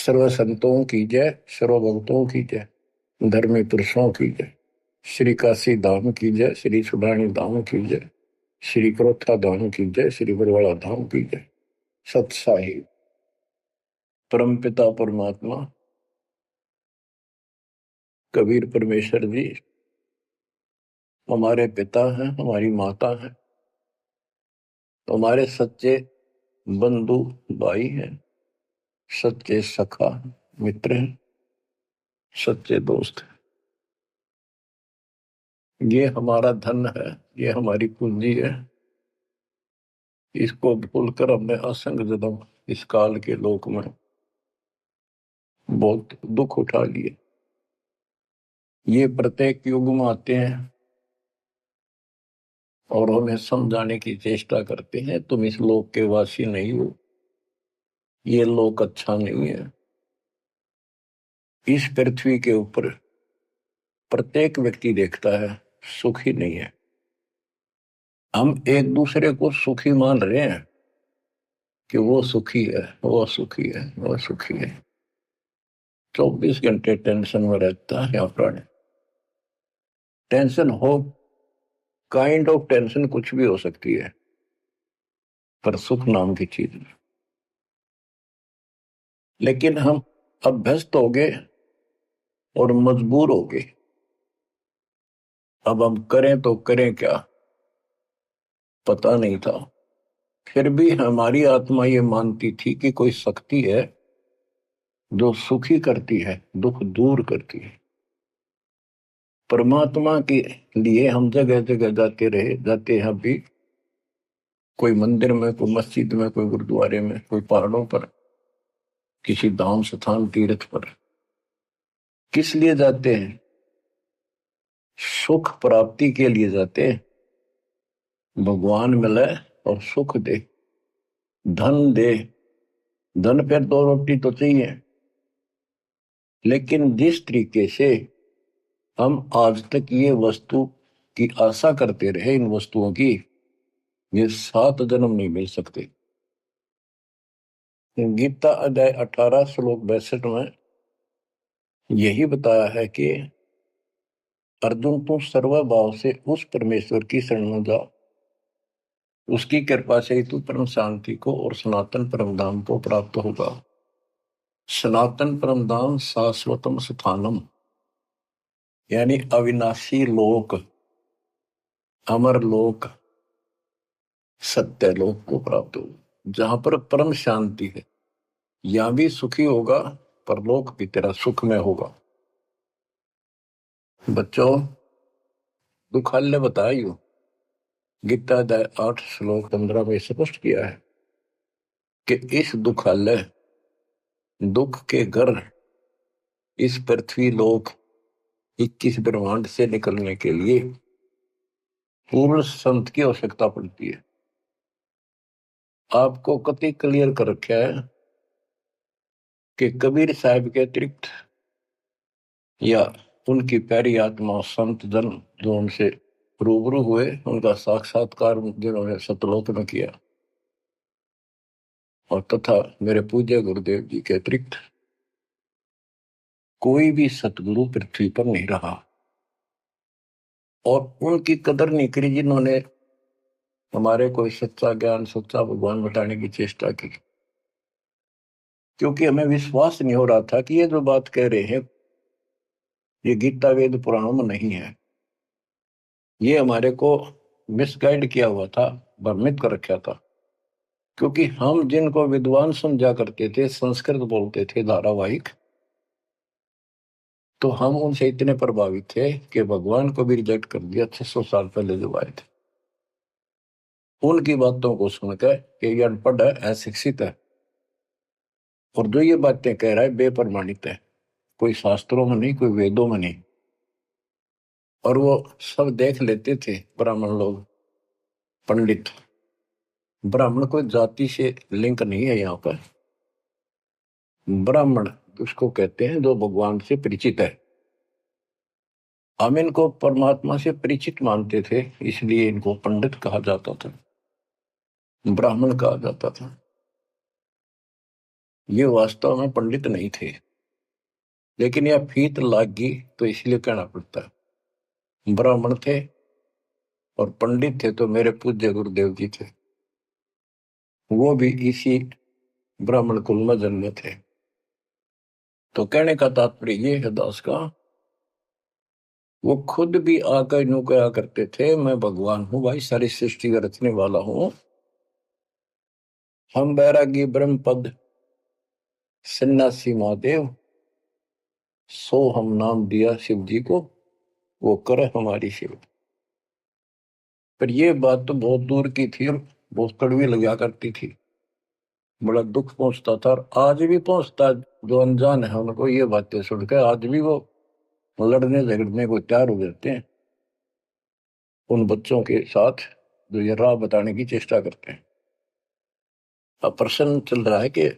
सर्व संतों की जय, सर्व भक्तों की जय, धर्मी पुरुषों की जय। श्री काशी धाम की जय, श्री सुडानी धाम की जय, श्री क्रोथा धाम की जय, श्री बरवाड़ा धाम की जय। सत साहिब परमपिता परमात्मा कबीर परमेश्वर जी हमारे पिता हैं, हमारी माता है, हमारे सच्चे बंधु भाई हैं, सच्चे सखा मित्र हैं, सच्चे दोस्त हैं। ये हमारा धन है, ये हमारी पूंजी है। इसको भूलकर हमने असंग जन्म इस काल के लोक में बहुत दुख उठा लिए। ये प्रत्येक युग में आते हैं और हमें समझाने की चेष्टा करते हैं, तुम इस लोक के वासी नहीं हो, ये लोक अच्छा नहीं है। इस पृथ्वी के ऊपर प्रत्येक व्यक्ति देखता है सुखी नहीं है। हम एक दूसरे को सुखी मान रहे हैं कि वो सुखी है, वो सुखी है, वो सुखी है। 24 घंटे टेंशन में रहता है प्राणी। टेंशन हो, काइंड ऑफ टेंशन कुछ भी हो सकती है, पर सुख नाम की चीज नहीं। लेकिन हम अभ्यस्त हो गए और मजबूर हो गए। अब हम करें तो करें क्या, पता नहीं था। फिर भी हमारी आत्मा ये मानती थी कि कोई शक्ति है जो सुखी करती है, दुख दूर करती है। परमात्मा के लिए हम जगह जगह जाते रहे, जाते हैं अभी। कोई मंदिर में, कोई मस्जिद में, कोई गुरुद्वारे में, कोई पहाड़ों पर, किसी धाम स्थान तीर्थ पर। किस लिए जाते हैं? सुख प्राप्ति के लिए जाते हैं। भगवान मिले और सुख दे, धन दे। धन पर दो रोटी तो चाहिए, लेकिन जिस तरीके से हम आज तक ये वस्तु की आशा करते रहे, इन वस्तुओं की, ये 7 जन्म नहीं मिल सकते। गीता अध्याय 18 श्लोक 62 में यही बताया है कि अर्जुन तू सर्वभाव से उस परमेश्वर की शरण में जा, उसकी कृपा से ही तू परम शांति को और सनातन परम धाम को प्राप्त होगा। सनातन परम धाम शाश्वतम स्थानम, यानी अविनाशी लोक, अमर लोक, सत्य लोक को प्राप्त होगा, जहां पर परम शांति है। यहां भी सुखी होगा, परलोक भी तेरा सुख में होगा। बच्चों, दुखालय बताइयो, गीता अध्याय 8 श्लोक 15 में स्पष्ट किया है कि इस दुखालय, दुख के घर, इस पृथ्वी लोक 21 ब्रह्मांड से निकलने के लिए पूर्ण संत की आवश्यकता पड़ती है। आपको कति क्लियर कर रखा है कि कबीर साहब के अतिरिक्त या उनकी प्यारी आत्मा संत जन जो उनसे रूबरू हुए, उनका साक्षात्कार जिन्होंने सतलोक में किया, और तथा मेरे पूज्य गुरुदेव जी के अतिरिक्त कोई भी सतगुरु पृथ्वी पर नहीं रहा। और उनकी कदर नहीं करी जिन्होंने हमारे कोई सच्चा ज्ञान, सच्चा भगवान बताने की चेष्टा की। क्योंकि हमें विश्वास नहीं हो रहा था कि ये जो बात कह रहे हैं ये गीता वेद पुराणों में नहीं है। ये हमारे को मिसगाइड किया हुआ था, भ्रमित कर रखा था। क्योंकि हम जिनको विद्वान समझा करते थे, संस्कृत बोलते थे धारावाहिक, तो हम उनसे इतने प्रभावित थे कि भगवान को भी रिजेक्ट कर दिया 600 साल पहले जो आए थे। उनकी बातों को सुनकर कि ये अनपढ़ है, अशिक्षित है, और जो ये बातें कह रहा है बेप्रमाणित है, कोई शास्त्रों में नहीं, कोई वेदों में नहीं। और वो सब देख लेते थे ब्राह्मण लोग, पंडित। ब्राह्मण कोई जाति से लिंक नहीं है यहाँ पर। ब्राह्मण उसको कहते हैं जो भगवान से परिचित है। हम इनको परमात्मा से परिचित मानते थे, इसलिए इनको पंडित कहा जाता था, ब्राह्मण कहा जाता था। ये वास्तव में पंडित नहीं थे, लेकिन यह फीत लाग गई तो इसलिए कहना पड़ता है। ब्राह्मण थे और पंडित थे तो मेरे पूज्य गुरुदेव जी थे, वो भी इसी ब्राह्मण कुल में जन्मे थे। तो कहने का तात्पर्य ये है दास का, वो खुद भी आकर यूं कहा करते थे, मैं भगवान हूं भाई, सारी सृष्टि का रचने वाला हूं। हम बैरागी ब्रह्म पद सन्यासी महादेव, सो हम नाम दिया शिव जी को, वो करे हमारी सेवा। पर ये बात तो बहुत दूर की थी और बहुत कड़वी लगा करती थी, बड़ा दुख पहुंचता था और आज भी पहुंचता है। जो अनजान है उनको ये बातें सुनकर आज भी वो लड़ने झगड़ने को तैयार हो जाते हैं उन बच्चों के साथ जो ये राह बताने की चेष्टा करते हैं। अब प्रश्न चल रहा है कि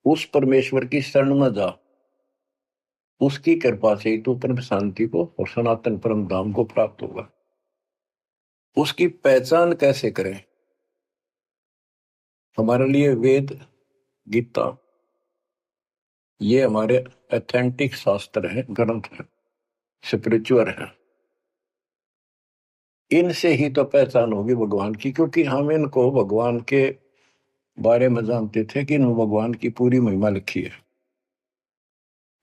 उस परमेश्वर की शरण में जा, उसकी कृपा से ही तू परम शांति को और सनातन परम धाम को प्राप्त होगा। उसकी पहचान कैसे करें? हमारे लिए वेद, गीता, ये हमारे ऑथेंटिक शास्त्र हैं, ग्रंथ हैं, स्पिरिचुअल है। इनसे ही तो पहचान होगी भगवान की, क्योंकि हम इनको भगवान के बारे में जानते थे कि इन भगवान की पूरी महिमा लिखी है।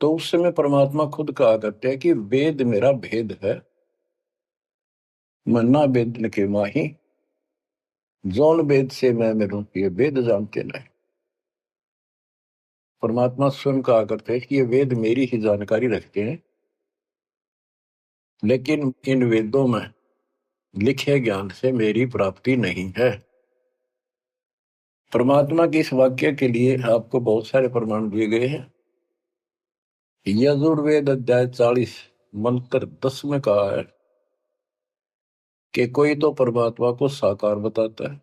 तो उस समय परमात्मा खुद कहा करते हैं कि वेद मेरा भेद है, मन्ना वेद के माही, जौन वेद से मैं मेरू ये वेद जानते नहीं। परमात्मा स्वयं कहा करते हैं कि ये वेद मेरी ही जानकारी रखते हैं, लेकिन इन वेदों में लिखे ज्ञान से मेरी प्राप्ति नहीं है। परमात्मा के इस वाक्य के लिए आपको बहुत सारे प्रमाण दिए गए हैं। यजुर्वेद अध्याय 40 मंत्र 10 में कहा है कि कोई तो परमात्मा को साकार बताता है,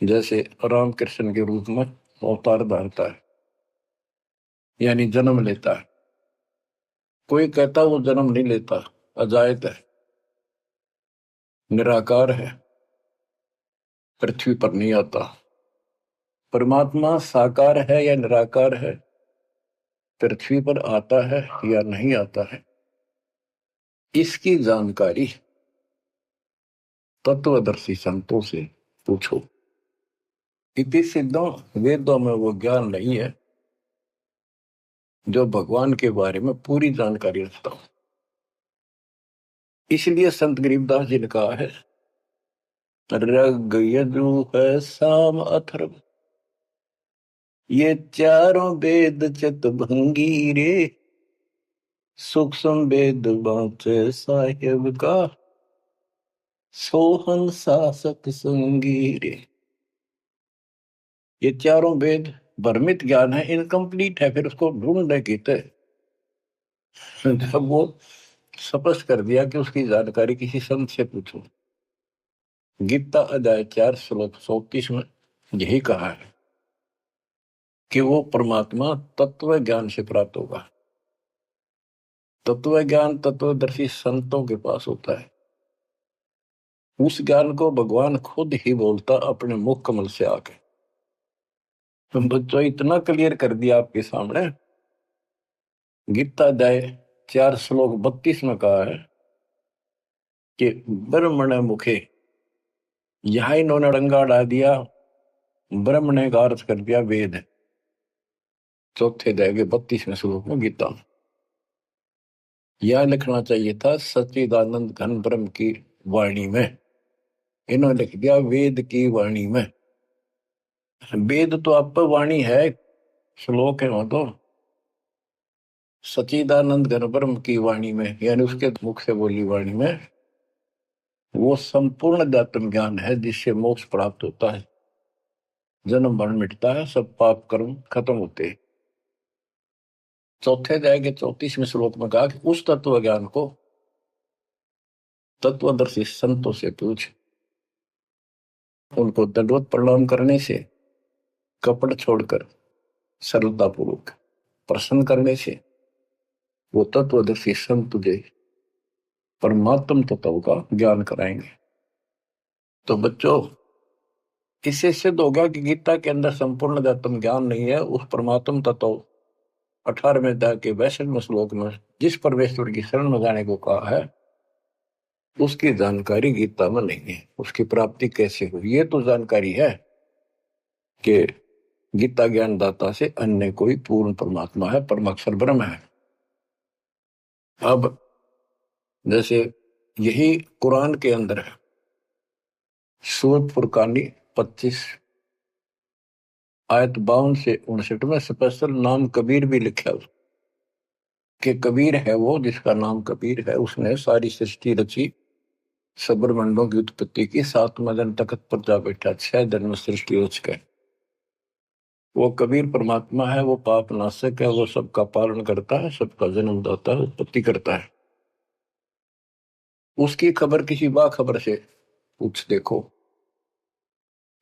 जैसे रामकृष्ण के रूप में अवतार धारता है, यानी जन्म लेता है। कोई कहता वो जन्म नहीं लेता, अजायत है, निराकार है, पृथ्वी पर नहीं आता। परमात्मा साकार है या निराकार है, पृथ्वी पर आता है या नहीं आता है, इसकी जानकारी तत्वदर्शी संतों से पूछो। इति सिद्धों, वेदों में वो ज्ञान नहीं है जो भगवान के बारे में पूरी जानकारी रखता हूं। इसलिए संत गरीबदास जी ने कहा है, ऋग यजुः साम अथर्व, ये चारों वेद चितभंगी रे, सूक्ष्म वेद बाँचे साहेब का, सोहन शासक संगी रे। ये चारों वेद भ्रमित ज्ञान है, इनकम्प्लीट है, फिर उसको ढूंढने की थे। जब वो स्पष्ट कर दिया कि उसकी जानकारी किसी संत से पूछो। गीता अध्याय 4 श्लोक 34 में यही कहा है कि वो परमात्मा तत्व ज्ञान से प्राप्त होगा। तत्व ज्ञान तत्वदर्शी संतों के पास होता है। उस ज्ञान को भगवान खुद ही बोलता अपने मुख कमल से आके। तुम बच्चों इतना क्लियर कर दिया आपके सामने। गीता अध्याय 4 श्लोक 32 में कहा है कि ब्रह्मण मुखे, यहां इन्होंने रंगा डाल दिया, ब्रह्म ने का अर्थ कर दिया वेद। चौथे अध्याय के 32वें श्लोक में गीता में यह लिखना चाहिए था सच्चिदानंद घन ब्रह्म की वाणी में, इन्होंने लिख दिया वेद की वाणी में। वेद तो आप वाणी है, श्लोक है वहां तो। सच्चिदानंद घन ब्रह्म की वाणी में यानी उसके मुख से बोली वाणी में वो संपूर्ण अध्यात्म ज्ञान है जिससे मोक्ष प्राप्त होता है, जन्म मरण मिटता है, सब पाप कर्म खत्म होते हैं। चौथे अध्याय के 34वें श्लोक में कहा कि उस तत्व ज्ञान को तत्वदर्शी संतों से पूछ। उनको दंडवत प्रणाम करने से, कपट छोड़कर सरलता पूर्वक प्रसन्न करने से वो तत्वदर्शी संत तुझे परमात्म तत्व का ज्ञान कराएंगे। तो बच्चों, इससे सिद्ध हो गया कि गीता के अंदर संपूर्ण अध्यात्म ज्ञान नहीं है। उस परमात्म तत्व 18वें अध्याय के 62वें श्लोक में जिस परमेश्वर की शरण में जाने को कहा है, उसकी जानकारी गीता में नहीं है। उसकी प्राप्ति कैसे हुई, ये तो जानकारी है कि गीता ज्ञानदाता से अन्य कोई पूर्ण परमात्मा है, परमाक्षर ब्रह्म है। अब जैसे यही कुरान के अंदर है, सूरत फुरकानी 25 आयत 52 से 59 में स्पेशल नाम कबीर भी लिखा है कि कबीर है वो जिसका नाम कबीर है, उसने सारी सृष्टि रची, सब्रमंडों की उत्पत्ति की, 7वें दिन तख्त पर जा बैठा, 6 दिन में सृष्टि रच गए। वो कबीर परमात्मा है, वो पाप नाशक है, वो सबका पालन करता है, सबका जन्म दाता है, उत्पत्ति करता है। उसकी खबर किसी बाखबर से पूछ देखो।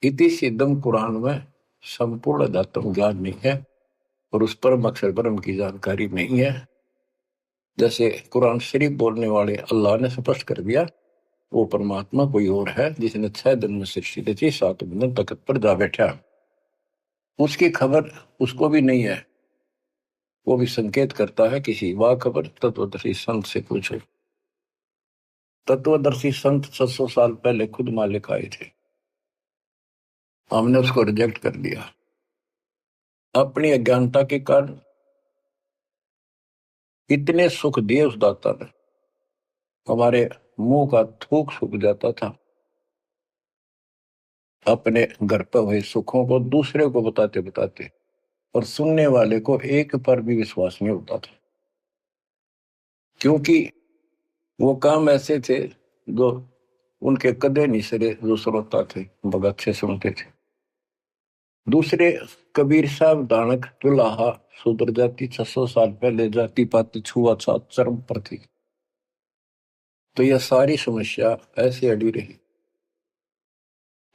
इति सिद्धम कुरान में संपूर्ण अध्यात्म ज्ञान नहीं है और उस परम अक्षर ब्रह्म की जानकारी नहीं है। जैसे कुरान शरीफ बोलने वाले अल्लाह ने स्पष्ट कर दिया, वो परमात्मा कोई और है जिसने 6 दिन में सृष्टि रची, 7वें दिन तख्त पर जा बैठा। उसकी खबर उसको भी नहीं है। वो भी संकेत करता है किसी वाखबर तत्वदर्शी संत से पूछो। तत्वदर्शी संत 700 साल पहले खुद मालिक आए थे, हमने उसको रिजेक्ट कर दिया अपनी अज्ञानता के कारण। इतने सुख दिए उस दाता ने, हमारे मुंह का थूक सूख जाता था। अपने घर पर हुए सुखों को दूसरे को बताते बताते, और सुनने वाले को एक पर भी विश्वास नहीं होता था, क्योंकि वो काम ऐसे थे जो उनके कदे नहीं सरे, जो श्रोता थे बहुत अच्छे सुनते थे। दूसरे कबीर साहब दानक तुलाहा शूद्र जाति 600 साल पहले जाति पाति छुआछूत चरम पर थी, तो यह सारी समस्या ऐसे अड़ी रही।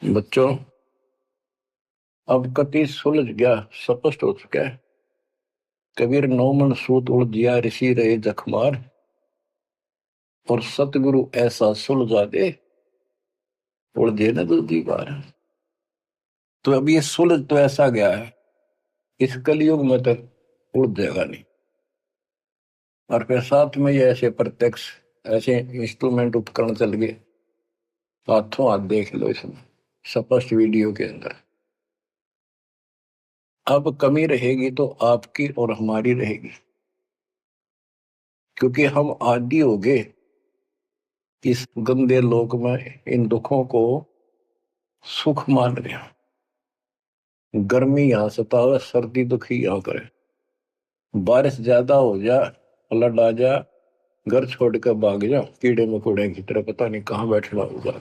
बच्चों, अब कति सुलझ गया, स्पष्ट हो चुका है। कबीर 9 मन सूत उड़ दिया, ऋषि रहे जखमार, और सतगुरु ऐसा सुलझा दे, उड़ दे ना दूसरी बार। तो अब ये सुलझ तो ऐसा गया है, इस कलयुग में तो उड़ जाएगा नहीं। और फिर साथ में ये ऐसे प्रत्यक्ष ऐसे इंस्ट्रूमेंट उपकरण चल गए, हाथों हाथ देख लो इसमें स्पष्ट वीडियो के अंदर। अब कमी रहेगी तो आपकी और हमारी रहेगी, क्योंकि हम आदी हो गए इस गंदे लोक में इन दुखों को सुख मान रहे हैं। गर्मी यहां सतावे, सर्दी दुखी यहां करे, बारिश ज्यादा हो जा, फ्लड आ जा, घर छोड़ कर भाग जा, कीड़े मकोड़े की तरह पता नहीं कहां बैठना होगा।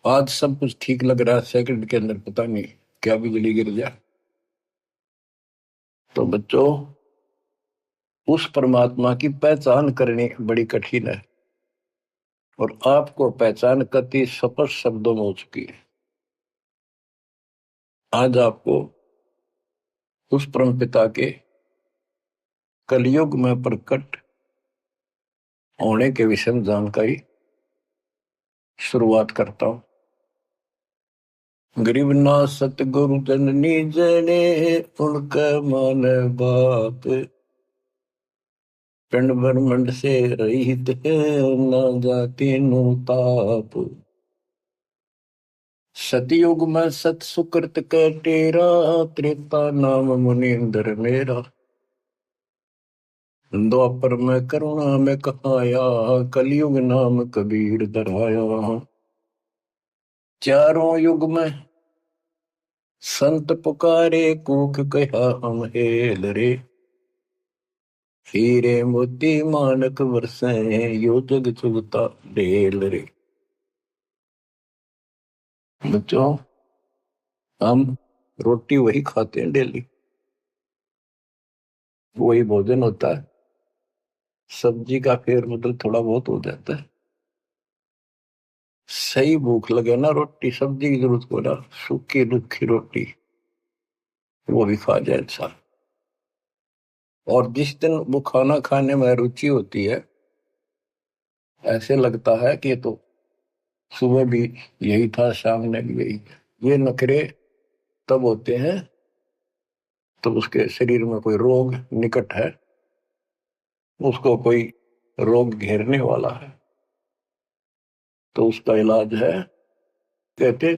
आज सब कुछ ठीक लग रहा है, सेकंड के अंदर पता नहीं क्या बिजली गिर जाए। तो बच्चों, उस परमात्मा की पहचान करनी बड़ी कठिन है, और आपको पहचान कति स्पष्ट शब्दों में हो चुकी है। आज आपको उस परम पिता के कलयुग में प्रकट होने के विषय में जानकारी शुरुआत करता हूं। गरीब ना सतगुरु जननी जने, उनका मान बाप, पिंड ब्रह्मंड से रहित है, ना जाति नु ताप। सतयुग में सत सुकृत का तेरा, त्रेता नाम मुनिंदर मेरा। द्वापर में करुणा में कहाया, कलयुग नाम कबीर धराया। चारों युग में संत पुकारे, कूक कहा हम हेल रे। हीरे मोती मानक बरसे, यो जग चुगता ढेल रे। बच्चों, हम रोटी वही खाते हैं डेली, वही भोजन होता है, सब्जी का फेर बदल थोड़ा बहुत हो जाता है। सही भूख लगे ना, रोटी सब्जी की जरूरत को ना, सूखी रुखी रोटी वो भी खा जाए इंसान। और जिस दिन वो खाना खाने में रुचि होती है, ऐसे लगता है कि ये तो सुबह भी यही था, शाम ने भी यही। ये नखरे तब होते हैं तो उसके शरीर में कोई रोग निकट है, उसको कोई रोग घेरने वाला है, तो उसका इलाज है। कहते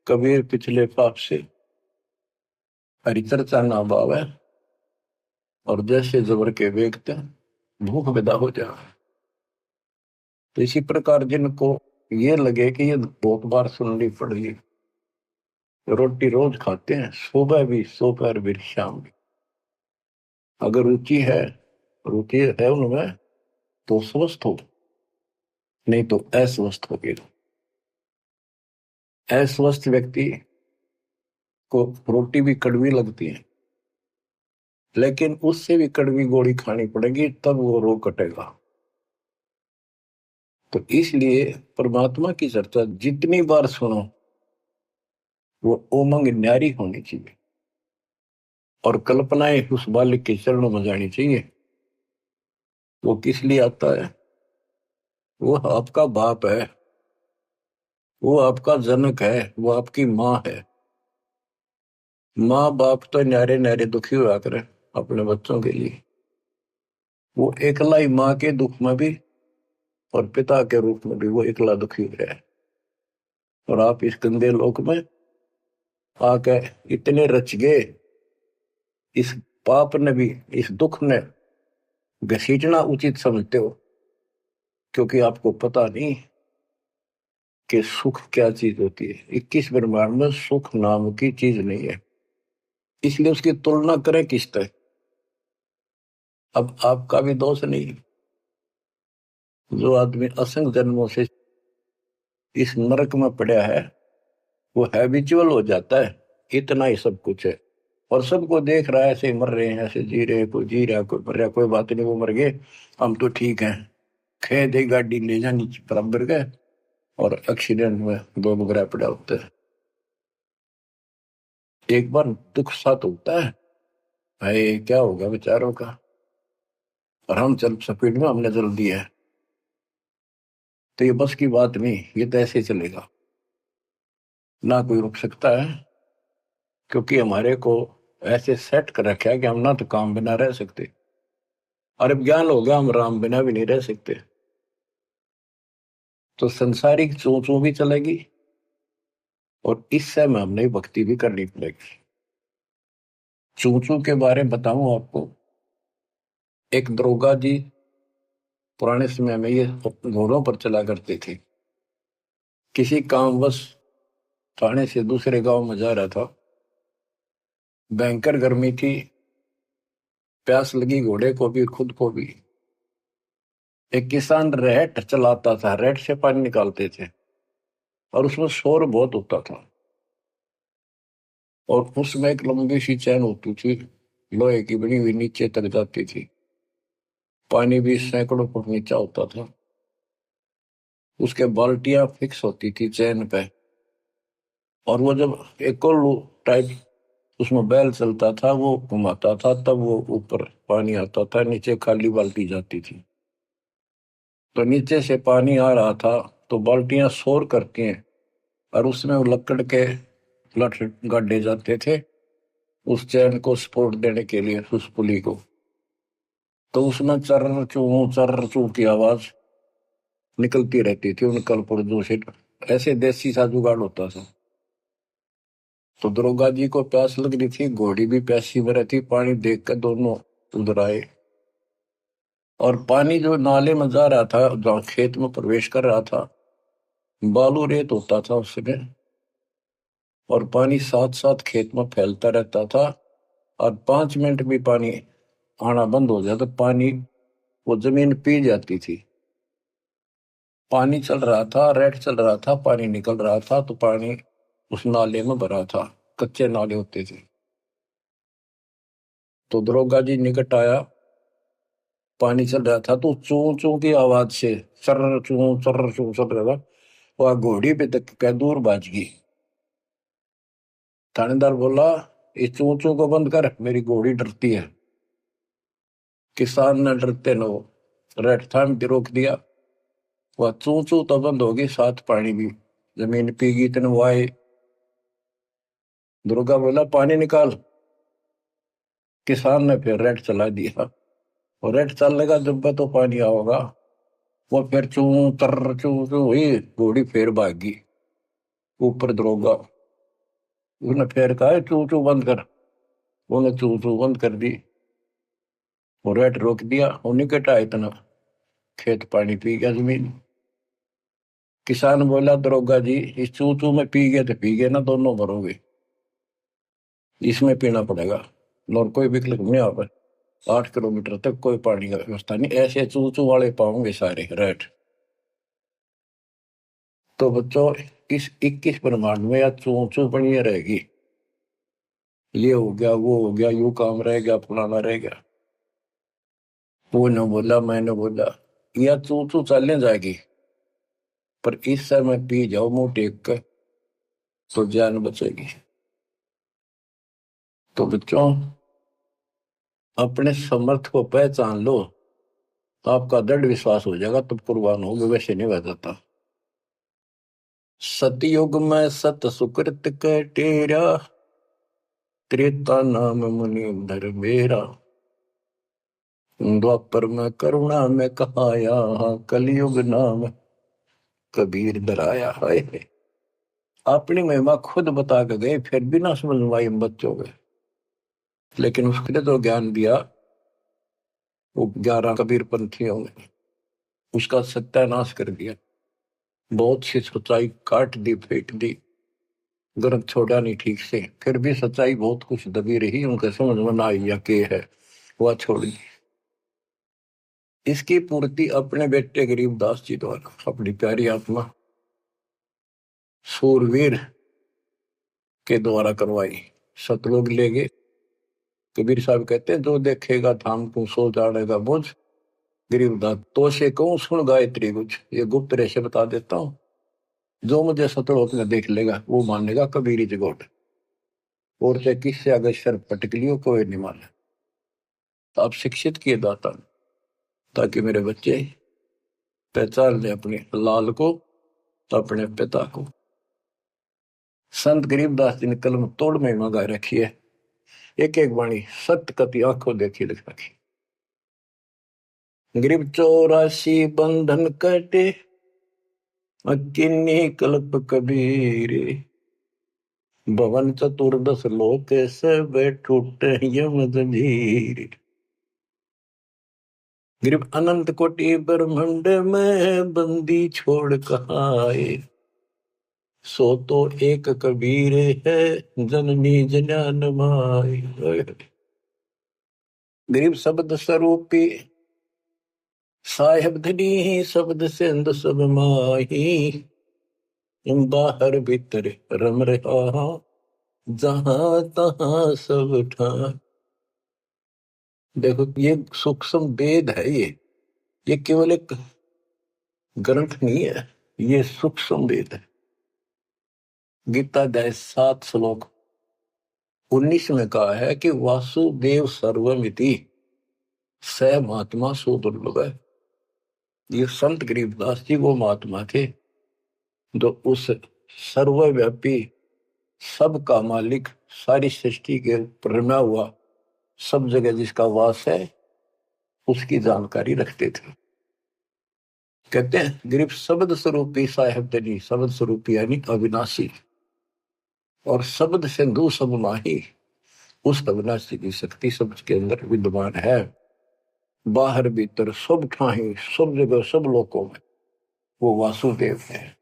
कबीर पिछले पाप से हरि चर्चा ना बावे, और जैसे जबर के वेगते भूख विदा हो जाए। तो इसी प्रकार जिनको ये लगे कि ये बहुत बार सुननी पड़ेगी, रोटी रोज खाते हैं, सुबह भी, दोपहर भी, शाम भी, अगर रुचि है उनमें, तो स्वस्थ हो, नहीं तो अस्वस्थ हो गए। अस्वस्थ व्यक्ति को रोटी भी कड़वी लगती है, लेकिन उससे भी कड़वी गोली खानी पड़ेगी, तब वो रोग कटेगा। तो इसलिए परमात्मा की चर्चा जितनी बार सुनो, वो उमंग न्यारी होनी चाहिए, और कल्पनाएं उस बालक के चरणों में जानी चाहिए। वो किस लिए आता है? वो आपका बाप है, वो आपका जनक है, वो आपकी माँ है। माँ बाप तो न्यारे न्यारे दुखी हुआ करे अपने बच्चों के लिए, वो एकला ही माँ के दुख में भी और पिता के रूप में भी वो एकला दुखी हो रहा है। और आप इस गंदे लोक में आके इतने रच गए, इस पाप ने भी, इस दुख ने घसीटना उचित समझते हो, क्योंकि आपको पता नहीं कि सुख क्या चीज होती है। 21 ब्रह्मांड में सुख नाम की चीज नहीं है, इसलिए उसकी तुलना करें किससे? अब आपका भी दोष नहीं। जो आदमी असंख्य जन्मों से इस नरक में पड़ा है, वो हैबिचुअल हो जाता है, इतना ही सब कुछ है। और सबको देख रहा है, ऐसे मर रहे हैं, ऐसे जी रहे, कोई जी रहा, कोई मर रहा, कोई बात नहीं, वो मर गए, हम तो ठीक हैं। खे दे गाड़ी ले जानी बराबर गए, और एक्सीडेंट में दो बगैर पड़ा होता है। एक बार दुख साथ होता है, भाई क्या होगा बेचारों का, और हम चल स्पीड में हमने जल दिया है, तो ये बस की बात नहीं, ये तो ऐसे चलेगा, ना कोई रुक सकता है। क्योंकि हमारे को ऐसे सेट कर रखा है कि हम ना तो काम बिना रह सकते, और अब ज्ञान हो गया हम राम बिना भी नहीं रह सकते। तो संसारिक चोचों भी चलेगी, और इस समय हमने भक्ति भी करनी पड़ेगी। चूचू के बारे में बताऊं आपको, एक दरोगा जी पुराने समय में ये घोड़ों पर चला करते थे। किसी कामवश थाने से दूसरे गांव में जा रहा था, भयंकर गर्मी थी, प्यास लगी घोड़े को भी खुद को भी। एक किसान रेट चलाता था, रेट से पानी निकालते थे, और उसमें शोर बहुत होता था, और उसमें एक लंबी सी चैन होती थी, लोहे की बनी हुई, नीचे तक जाती थी, पानी भी सैकड़ों फुट नीचा होता था। उसके बाल्टियां फिक्स होती थी चैन पे, और वो जब एक टाइप उसमें बैल चलता था, वो घुमाता था, तब वो ऊपर पानी आता था, नीचे खाली बाल्टी जाती थी। तो नीचे से पानी आ रहा था, तो बाल्टियां शोर करती हैं, और उसमें वो लकड़ के लठ गाड़े जाते थे उस चैन को सपोर्ट देने के लिए, उस पुली को। तो उसमें चर्र चू की आवाज निकलती रहती थी उन कलपुर्जों से। ऐसे देसी सा जुगाड़ होता था। तो दरोगा जी को प्यास लग रही थी, घोड़ी भी प्यासी में रहती, पानी देख कर दोनों उधर आए, और पानी जो नाले में जा रहा था, जहाँ खेत में प्रवेश कर रहा था, बालू रेत होता था उसमें, और पानी साथ साथ खेत में फैलता रहता था, और 5 मिनट भी पानी आना बंद हो जाए तो पानी, वो जमीन पी जाती थी। पानी चल रहा था, रेट चल रहा था, पानी निकल रहा था, तो पानी उस नाले में भरा था, कच्चे नाले होते थे। तो दरोगा जी निकट आया, पानी चल रहा था, तो चू चू की आवाज से चर्र चू चल रहा था, वह घोड़ी पे तक कै दूर बाज गई। थानेदार बोला, इस चू चू को बंद कर, मेरी घोड़ी डरती है। किसान ने डरते न रेट थाम के रोक दिया, वह चू चू तो बंद होगी, साथ पानी भी। जमीन पीगी तेन वाई। दुर्गा बोला पानी निकाल। किसान ने फिर रेड चला दिया, और रेड चलने जब तो पानी आओगा। वो फिर चू चू हुई, घोड़ी फिर भागी ऊपर। दरोगा उसने फिर कहा चू चू बंद कर। उन्हें चू चू बंद कर दी, और रेड रोक दिया। उन्हीं के टा इतना खेत पानी पी गया जमीन। किसान बोला दरोगा जी, इस चू चू में पी गए तो पी गए ना, दोनों मरोगे, इसमें पीना पड़ेगा। और कोई विकल्प नहीं आ पाए। 8 किलोमीटर तक कोई पानी का व्यवस्था नहीं, ऐसे चू चू वाले पाओगे सारे रेड। तो बच्चों, इस 21 ब्रह्मांड में या चू चू बनी रहेगी। ये हो गया, वो हो गया, यू काम रह गया, फलाना रह गया। वो न बोला, मैंने बोला, या चू चू चलने जाएगी, पर इस समय पी जाओ मुंह टेक कर, तो जान बचेगी। तो बच्चों, अपने समर्थ को पहचान लो, तो आपका दृढ़ विश्वास हो जाएगा, तब कुर्बान होगे, वैसे नहीं बह जाता। सतयुग में सत सुकृत के टेरा, त्रेता नाम मुनि धर मेरा। द्वापर में करुणा में कहाया, कलयुग नाम कबीर डराया है। अपनी महिमा खुद बता के गए, फिर भी ना समझ में आई हम बच्चों के। लेकिन उसने जो ज्ञान दिया, वो 11 कबीर पंथियों ने उसका सत्यानाश कर दिया। बहुत सी सच्चाई काट दी, फेंक दी, ग्रंथ छोड़ा नहीं ठीक से। फिर भी सच्चाई बहुत कुछ दबी रही, उनके समझ में ना आई या के है, वह छोड़ दी। इसकी पूर्ति अपने बेटे गरीबदास जी द्वारा, अपनी प्यारी आत्मा सूरवीर के द्वारा करवाई। सतलोक ले गए। कबीर साहब कहते हैं, जो देखेगा धाम को सो जानेगा बुझ। गरीबदास तो से कहूं सुन गायत्री कुछ, ये गुप्त रेशे बता देता हूं। जो मुझे सतलोक में देख लेगा वो मानेगा कबीरी जगोट, और चाहे किससे अगर शर पटक लियो कोई नहीं माने। तो आप शिक्षित किए दाता, ताकि मेरे बच्चे पहचान ले अपने लाल को, अपने पिता को। संत गरीबदास जी ने कलम तोड़ में मंगा रखी है। एक एक वाणी सत्य कति आंखों देखी लिख रखी। गरीब 84 बंधन कटे, किन्नी कल्प कबीर। भवन चतुर्दश लोक सब टूटे यम जंजीर। गरीब अनंत कोटि ब्रह्मांड में बंदी छोड़ कहाए। सो तो एक कबीर है, जननी जनान माई। गरीब शब्द स्वरूपी साहेब धनी, शब्द सिंध सब माही। बाहर भीतर रम रहा, जहां तहां सब ठां। देखो, ये सूक्ष्म वेद है। ये केवल एक ग्रंथ नहीं है, ये सूक्ष्म वेद है। गीता अध्याय 7 श्लोक 19 में कहा है कि वासुदेव सर्वमिति स महात्मा सुदुर्लभ है। ये संत गरीबदास जी वो महात्मा थे जो उस सर्वव्यापी, सबका मालिक, सारी सृष्टि के ऊपर रमा हुआ, सब जगह जिसका वास है, उसकी जानकारी रखते थे। कहते हैं गरीब शब्द स्वरूपी साहेब धनी, शब्द स्वरूपी यानी अविनाशी, और शब्द सिंधु सब माही। उस अविनाशी की शक्ति शब्द के अंदर विद्यमान है। बाहर भीतर सब ठाही, सब जगह, सब लोकों में वो वासुदेव है।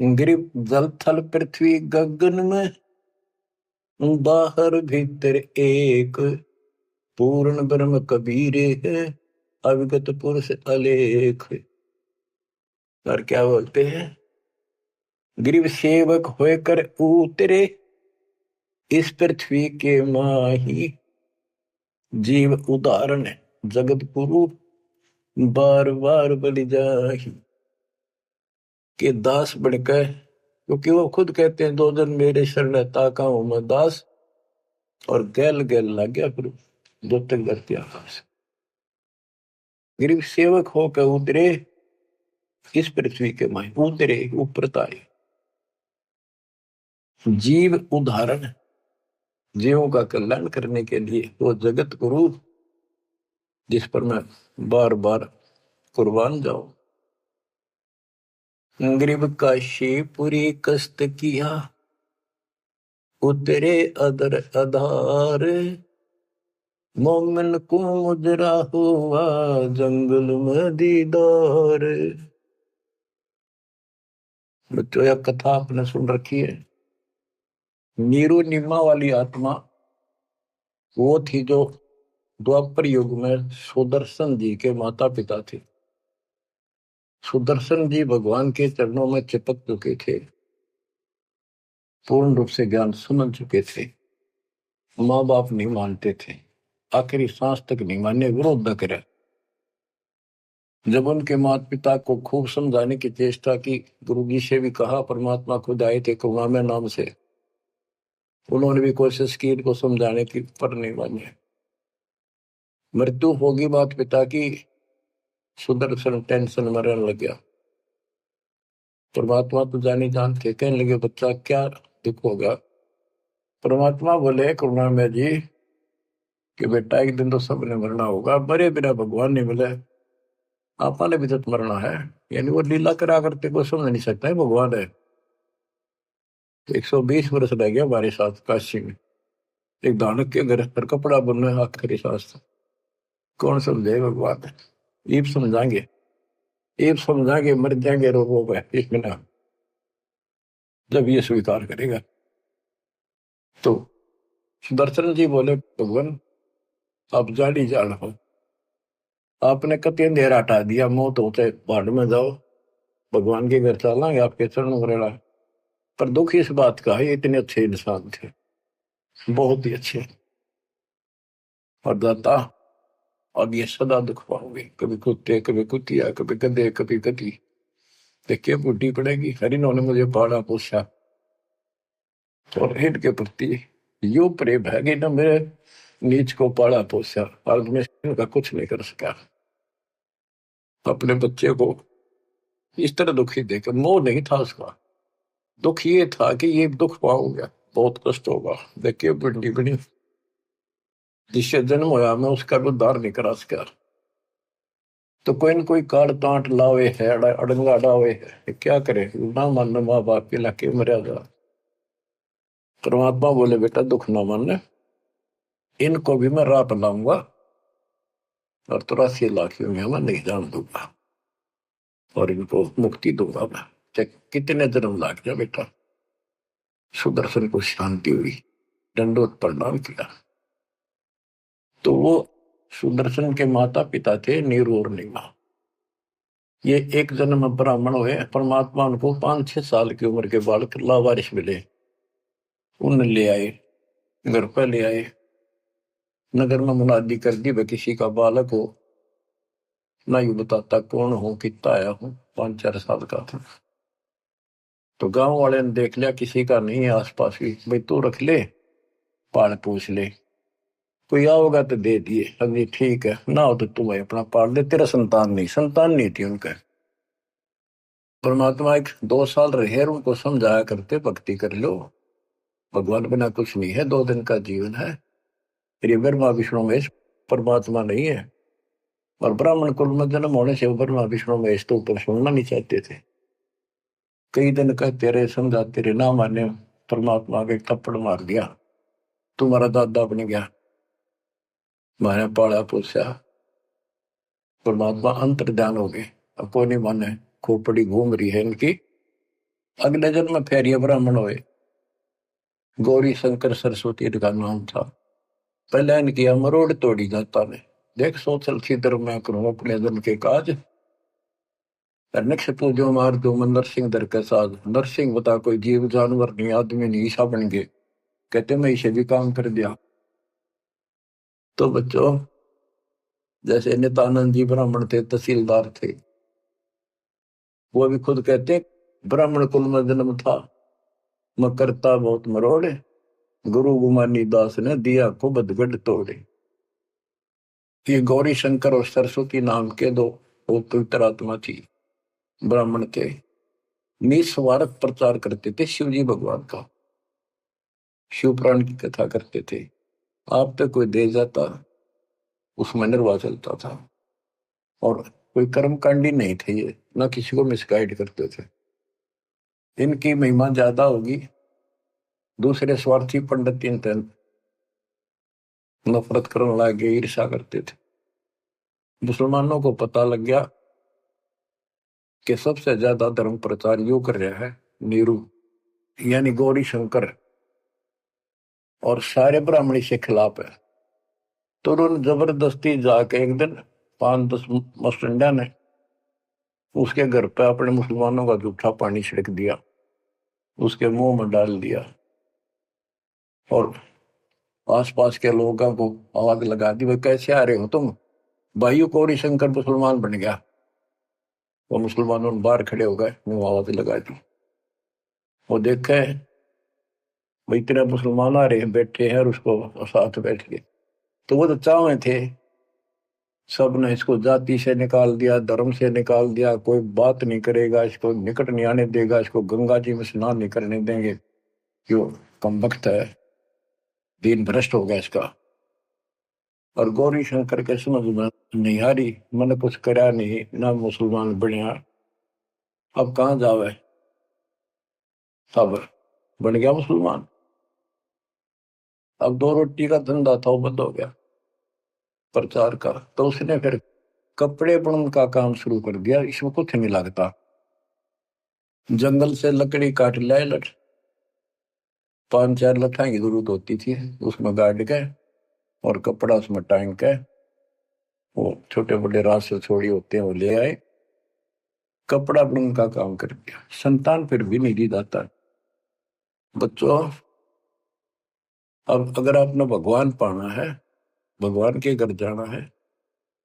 गरीब जल थल पृथ्वी गगन में, बाहर भीतर एक। पूर्ण ब्रह्म कबीर है, अविगत पुरुष अलेख। और क्या बोलते हैं, गरीब सेवक होकर उतरे इस पृथ्वी के माही। जीव उदाहरण जगत गुरु, बार बार बलि जाही। के दास बनकर, क्योंकि वो खुद कहते हैं, 2 जन मेरे शरण ताका हूं मैं दास। और गैल गैल लग गया फिर दो तक धरती आकाश। गरीब सेवक होकर उतरे इस पृथ्वी के माए उतरे ऊपर तारे। जीव उदाहरण, जीवों का कल्याण करने के लिए वो जगत गुरु जिस पर मैं बार बार कुर्बान जाऊं। गरीब काशी पूरी कष्ट किया, उतरे अदर आधार। मोमिन को मुजरा हुआ जंगल में दीदार। बच्चों यह कथा आपने सुन रखी है। नीरू निम्मा वाली आत्मा वो थी जो द्वापर युग में सुदर्शन जी के माता पिता थे। सुदर्शन जी भगवान के चरणों में चिपक चुके थे, पूर्ण रूप से ज्ञान समझ चुके थे। माँ बाप नहीं मानते थे, आखिरी सांस तक नहीं माने, विरोध न करे। जब उनके माता पिता को खूब समझाने की चेष्टा की, गुरु जी से भी कहा, परमात्मा खुद आए थे करुणामय नाम से, उन्होंने भी कोशिश की इनको समझाने की, पर नहीं माने। मृत्यु होगी माता पिता की, सुदर्शन टेंशन में रहने लग गया। परमात्मा तो जानी जानते, कहने लगे बच्चा क्या दुख होगा। परमात्मा बोले करुणामय जी कि बेटा एक दिन तो सबने मरना होगा, मरे बिना भगवान नहीं मिले, आपने भी तो मरना है। यानी वो लीला करा करते को समझ नहीं सकता है भगवान है। 120 वर्ष रह गया हमारे साथ काशी में, एक दानक के घर पर कपड़ा बुनना आखिरी सांस, कौन समझे भगवान है। ईब समझाएंगे, ईब समझाएंगे, मर जाएंगे रोगों में एक बिना, जब ये स्वीकार करेगा। तो सुदर्शन जी बोले भगवान आप जान ही जान हो, आपने कति अंधेरा हटा दिया, मौत होते पहाड़ में जाओ, भगवान के घर चलेंगे, आपके चरण में। पर दुख इस बात का है, इतने अच्छे इंसान थे, बहुत ही अच्छे, और दाता अब ये सदा दुख पाओगे, कभी कुत्ते, कभी कुतिया, कभी गधे, कभी गधी, देखिए बुढ़ी पड़ेगी। हरि ने मुझे पाला पोसा और हिट के प्रति यो प्रेम है कि ना मेरे नीच को पाला पोसा, आज मैं इनका कुछ नहीं कर सका। अपने बच्चे को इस तरह दुखी देकर, मोह नहीं था उसका, दुख ये था कि ये दुख पाऊंगा, बहुत कष्ट होगा। देखिए बुढ़ी बड़ी जिससे जन्म होया, मैं उसका भी उद्धार नहीं करा सका। तो कोई न कोई काट तांट लावे है, अड़ंगा डावे है, क्या करे, ना मानना माँ बाप के लाके मर्यादा। परमात्मा बोले बेटा दुख ना मानना, इनको भी मैं रात लाऊंगा और 83 लाख में मैं नहीं जान दूंगा और इनको मुक्ति दूंगा मैं, चाहे कितने जन्म लाग जाए बेटा। सुदर्शन को शांति हुई, दंडोत प्रणाम किया। तो वो सुदर्शन के माता पिता थे नीरू और नीमा। ये एक जन्म ब्राह्मण हुए, परमात्मा उनको 5-6 साल की उम्र के बालक लावारिश मिले, उन ले आए, घर पर ले आए, नगर में मुनादी कर दी, वह किसी का बालक हो, ना यू बताता कौन हो, कितना आया हूं, 5-4 साल का था। तो गांव वाले ने देख लिया किसी का नहीं है आसपास भी, भाई तू रख ले, पाल पूछ ले, कोई आओगा तो दे दिए, अभी ठीक है, ना हो तो तुम्हें अपना पाल ले, तेरा संतान नहीं थी उनका। परमात्मा 1-2 साल रहे, उनको समझाया करते भक्ति कर लो, भगवान बिना कुछ नहीं है, 2 दिन का जीवन है। फिर ब्रह्मा विष्णु महेश परमात्मा नहीं है, और ब्राह्मण कुल में जन्म होने से ब्रह्मा विष्णु महेश तो ऊपर सुनना नहीं चाहते थे। कई दिन कहते रहे, समझाते रहे, ना माने, परमात्मा के थप्पड़ मार दिया, तुम्हारा दादा बन गया, मैंने पाला पोसा। परमात्मा अंतर ध्यान हो गए, अब कोई नहीं माने, खोपड़ी घूम रही है इनकी। अगले जन्म में फिर ये ब्राह्मण हुए, गौरी शंकर सरस्वती का नाम था। पहले इनकी मरोड़ तोड़ी जाता ने, देख सोचल छिद्र मैं करूं अपने जन के काज, नक्ष पूजो मार दो मन नरसिंह दर के साथ। नरसिंह बता कोई जीव जानवर नहीं, आदमी नहीं, ईसा बन गए, कहते मैं इसे भी काम कर दिया। तो बच्चों जैसे नित्यानंद जी ब्राह्मण थे, तहसीलदार थे, वो भी खुद कहते ब्राह्मण कुल में जन्म था, मैं करता बहुत मरोड़े, गुरु गुमानी दास ने दिया को बदगढ़ तोड़े। ये गौरी शंकर और सरस्वती नाम के 2 पवित्र आत्मा थी, ब्राह्मण थे, निस्वार्थ प्रचार करते थे शिव जी भगवान का, शिव पुराण की कथा करते थे। आप तक कोई दे जाता, उसमें निर्वाह चलता था। और कोई कर्मकांडी नहीं थे ये, ना किसी को मिसगाइड करते थे। इनकी महिमा ज्यादा होगी, दूसरे स्वार्थी पंडित इन नफरत करने लगे, ईर्षा करते थे। मुसलमानों को पता लग गया कि सबसे ज्यादा धर्म प्रचार यू कर रहा है नीरू, यानी गौरी शंकर, और सारे ब्राह्मणी से खिलाफ है। तो उन्होंने जबरदस्ती जाके एक दिन 5-10 मस्टंडा ने उसके घर पे अपने मुसलमानों का जूठा पानी छिड़क दिया, उसके मुंह में डाल दिया, और आसपास के लोगों को आग लगा दी, भाई कैसे आ रहे हो तुम, भाइयों गौरी शंकर मुसलमान बन गया। वो मुसलमानों बाहर खड़े हो गए, मुंह आवाज लगा दी। वो देखे भाई तेरा मुसलमान आ रहे हैं, बैठे हैं, और उसको साथ बैठ के, तो वो तो चावे थे, सब ने इसको जाति से निकाल दिया, धर्म से निकाल दिया, कोई बात नहीं करेगा, इसको निकट नहीं आने देगा, इसको गंगा जी में स्नान नहीं करने देंगे, क्यों कम वक्त है, दीन भ्रष्ट हो गया इसका। और गौरी शंकर के समझ में नहीं आ रही, मैंने कुछ करा नहीं ना, मुसलमान बनया, अब कहाँ जावे, अब बन गया मुसलमान। अब 2 रोटी का धंधा था, वो बंद हो गया प्रचार का। तो उसने फिर कपड़े बुनने का काम शुरू कर दिया, इसमें कुछ नहीं लगता, जंगल से लकड़ी काट लाए, 5-4 लठा की जरूरत होती थी, उसमें गाड़ के और कपड़ा उसमें टांग के, वो छोटे बड़े रास से छोड़ी होते हैं वो ले आए, कपड़ा बुनने का काम कर दिया। संतान फिर भी नहीं दी जाता। बच्चों, अब अगर आपने भगवान पाना है, भगवान के घर जाना है,